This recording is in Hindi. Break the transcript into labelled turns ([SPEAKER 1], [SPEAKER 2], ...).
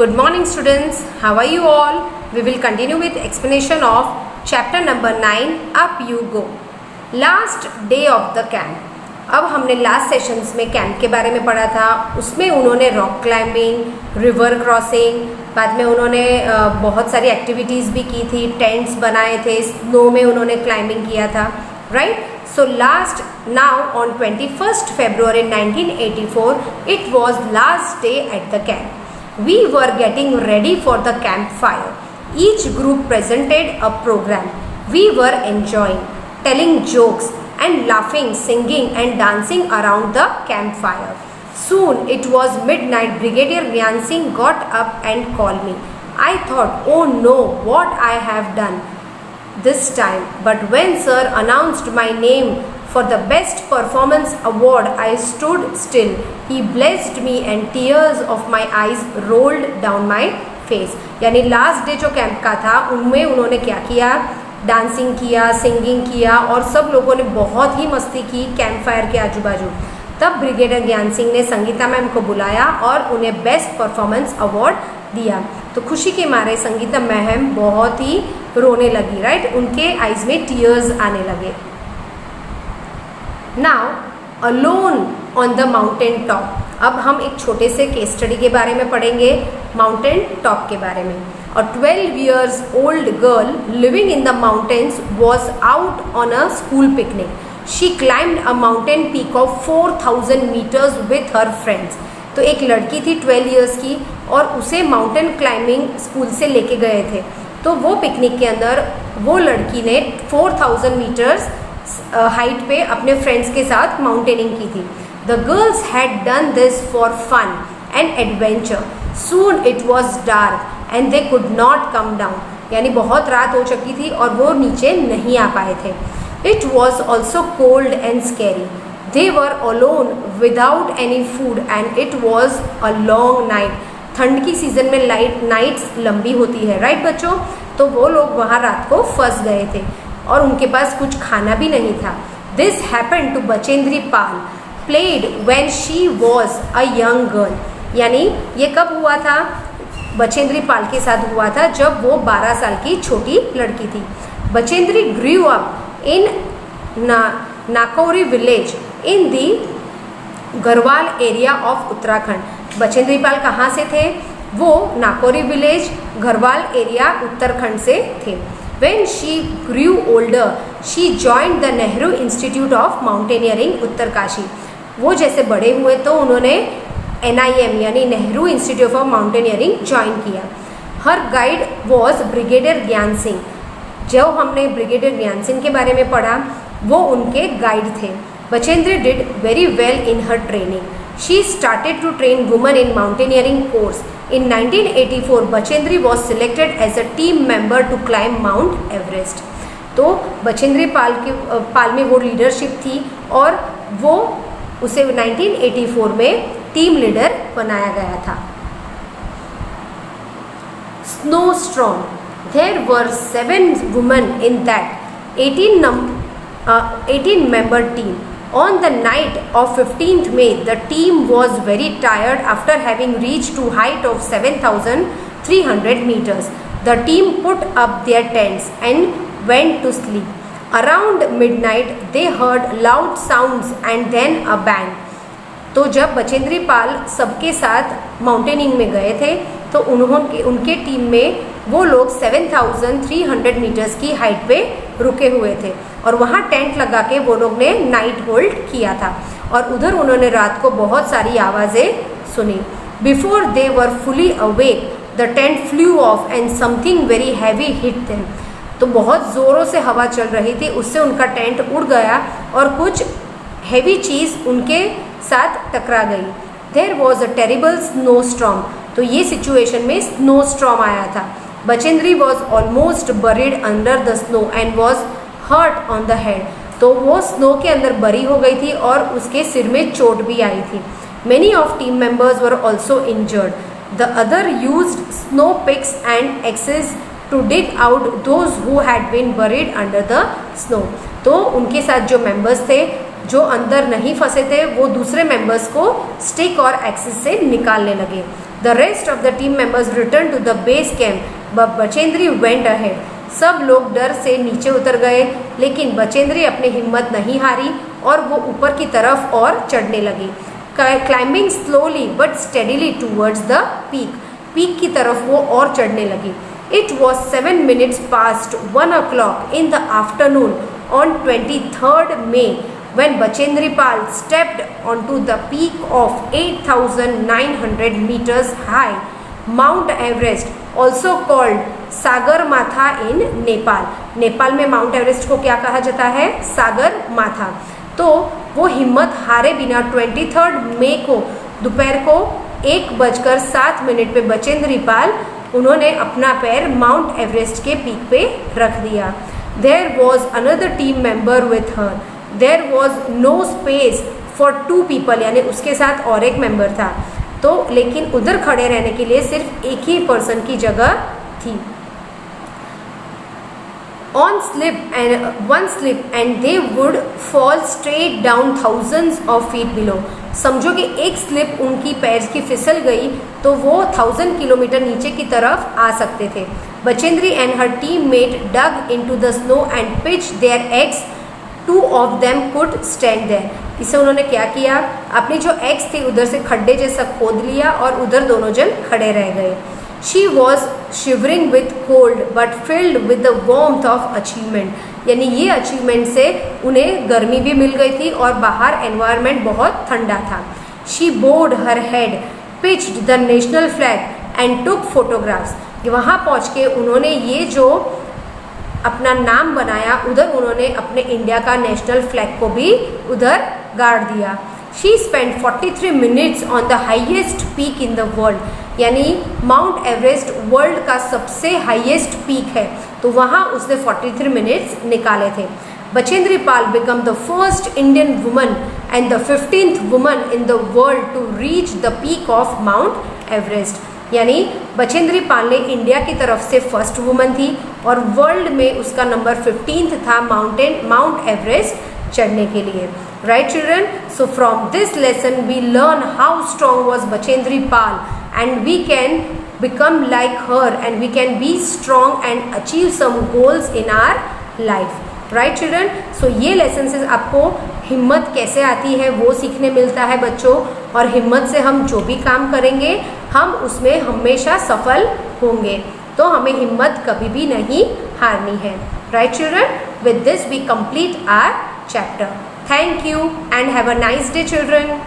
[SPEAKER 1] Good morning students, how are you all? We will continue with explanation of chapter number 9, Up You Go. Last day of the camp. अब हमने लास्ट सेशंस में कैंप के बारे में पढ़ा था. उसमें उन्होंने रॉक क्लाइंबिंग, रिवर क्रॉसिंग, बाद में उन्होंने बहुत सारी एक्टिविटीज़ भी की थी, टेंट्स बनाए थे, स्नो में उन्होंने क्लाइंबिंग किया था, right. So last now on 21st February 1984, it was last day at the camp. We were getting ready for the campfire. Each group presented a program. We were enjoying, telling jokes and laughing, singing and dancing around the campfire. Soon it was midnight. Brigadier Gyan Singh got up and called me. I thought, oh no, what I have done this time. But when sir announced my name for the best performance award, I stood still. He blessed me and tears of my eyes rolled down my face. यानी लास्ट डे जो कैंप का था उनमें उन्होंने क्या किया, डांसिंग किया, सिंगिंग किया और सब लोगों ने बहुत ही मस्ती की कैंप फायर के आजू बाजू. तब ब्रिगेडियर ज्ञान सिंह ने संगीता मैम को बुलाया और उन्हें बेस्ट परफॉर्मेंस अवार्ड दिया. तो खुशी के मारे संगीता मैम बहुत ही रोने लगी, राइट. उनके आईज में टीयर्स आने लगे. Now alone on the mountain top. अब हम एक छोटे से केस स्टडी के बारे में पढ़ेंगे, माउंटेन टॉप के बारे में. A 12 years old girl living in the mountains was out on a school picnic. She climbed a mountain peak of 4,000 meters with her friends. तो एक लड़की थी 12 years की और उसे माउंटेन क्लाइंबिंग स्कूल से लेके गए थे. तो वो पिकनिक के अंदर वो लड़की ने 4,000 मीटर्स हाइट पे अपने फ्रेंड्स के साथ माउंटेनिंग की थी. The girls had done this for fun and adventure. Soon it was dark and they could not come down. यानी बहुत रात हो चुकी थी और वो नीचे नहीं आ पाए थे. It was also cold and scary. They were alone without any food and it was a long night. ठंड की सीज़न में नाइट्स लंबी होती है, राइट बच्चों. तो वो लोग वहाँ रात को फंस गए थे और उनके पास कुछ खाना भी नहीं था. This happened to Bachendri Pal, played when she was a young girl. यानी ये कब हुआ था, बचेंद्री पाल के साथ हुआ था जब वो 12 साल की छोटी लड़की थी. Bachendri grew up in Nakauri village in the Garhwal area of Uttarakhand. Bachendri Pal कहाँ से थे, वो नाकौरी विलेज गढ़वाल एरिया उत्तराखंड से थे. When she grew older, she joined the Nehru Institute of Mountaineering Uttarkashi. वो जैसे बड़े हुए तो उन्होंने NIM यानी Nehru institute of mountaineering join किया. हर गाइड वॉज ब्रिगेडियर ज्ञान सिंह. जो हमने ब्रिगेडियर ज्ञान सिंह के बारे में पढ़ा वो उनके गाइड थे. Bachendri did very well in her training. She started to train women in mountaineering course. In 1984, Bachendri was selected as a team member to climb Mount Everest. तो बचेंद्री पाल में वो लीडरशिप थी और वो उसे 1984 में टीम लीडर बनाया गया था. Snow storm. There were 7 women in that 18 member team. On the night of 15th May, the team was very tired after having reached to height of 7,300 meters. The team put up their tents and went to sleep. Around midnight, they heard loud sounds and then a bang. तो जब बचेंद्री पाल सबके साथ माउंटेनिंग में गए थे तो उनके टीम में वो लोग 7,300 मीटर्स की हाइट पे रुके हुए थे और वहाँ टेंट लगा के वो लोग ने नाइट होल्ड किया था और उधर उन्होंने रात को बहुत सारी आवाज़ें सुनी. Before they were fully awake the tent flew off and something very heavy hit them. तो बहुत ज़ोरों से हवा चल रही थी, उससे उनका टेंट उड़ गया और कुछ हैवी चीज़ उनके साथ टकरा गई. There was a terrible snow storm. तो ये सिचुएशन में स्नो स्टॉर्म आया था. Bachendri was almost buried under the snow and was hurt on the head. तो वो स्नो के अंदर बरी हो गई थी और उसके सिर में चोट भी आई थी. Many of team members were also injured. The other used snow picks and axes to dig out those who had been buried under the snow. तो उनके साथ जो मेंबर्स थे जो अंदर नहीं फंसे थे वो दूसरे मेंबर्स को स्टिक और एक्सिस से निकालने लगे. The rest of the team members return to the base camp but Bachendri went ahead. सब लोग डर से नीचे उतर गए, लेकिन बचेंद्री अपनी हिम्मत नहीं हारी और वो ऊपर की तरफ और चढ़ने लगी। Climbing slowly but steadily towards the peak. Peak की तरफ वो और चढ़ने लगी। It was 7 minutes past 1 o'clock in the afternoon on 23rd May when Bachendri Pal stepped onto the peak of 8,900 meters high Mount Everest, also called Sagarmatha in Nepal. Nepal में माउंट एवरेस्ट को क्या कहा जाता है? सागरमाथा। तो वो हिम्मत हारे बिना 23 मई को दोपहर को 1:07 पे बचेंद्री पाल उन्होंने अपना पैर माउंट एवरेस्ट के पीक पे रख दिया। There was another team member with her. There was no space for 2 people, यानी उसके साथ और एक मेंबर था। तो लेकिन उधर खड़े रहने के लिए सिर्फ एक ही पर्सन की जगह थी। One slip and they would fall straight down thousands of feet below। समझो कि एक स्लिप उनकी पैर की फिसल गई तो वो 1000 किलोमीटर नीचे की तरफ आ सकते थे। Bachendri and her teammate dug into the snow and pitched their eggs। 2 of them could stand there। इसे उन्होंने क्या किया? अपनी जो एग्स थी उधर से खड्डे जैसा खोद लिया और उधर दोनों जन खड़े रह गए। She was shivering with cold but filled with the warmth of achievement। यानी ये अचीवमेंट से उन्हें गर्मी भी मिल गई थी और बाहर एनवायरनमेंट बहुत ठंडा था। She bowed her head, pitched the national flag and took photographs। वहाँ पहुँच के उन्होंने ये जो अपना नाम बनाया उधर उन्होंने अपने इंडिया का नेशनल फ्लैग को भी उधर गाड़ दिया। She spent 43 minutes on the highest peak in the world। यानी माउंट एवरेस्ट वर्ल्ड का सबसे हाईएस्ट पीक है, तो वहाँ उसने 43 मिनट्स निकाले थे। Bachendri Pal become the first Indian woman and the 15th woman in the world to reach the peak of Mount Everest. यानी बचेंद्री पाल ने इंडिया की तरफ से फर्स्ट वुमन थी और वर्ल्ड में उसका नंबर 15th था माउंट एवरेस्ट चढ़ने के लिए। Right children, so from this lesson we learn how strong was Bachendri Pal and we can become like her and we can be strong and achieve some goals in our life। right children, so ये लेसन से आपको हिम्मत कैसे आती है वो सीखने मिलता है बच्चों, और हिम्मत से हम जो भी काम करेंगे हम उसमें हमेशा सफल होंगे। तो हमें हिम्मत कभी भी नहीं हारनी है। right children, with this we complete our chapter। thank you and have a nice day children।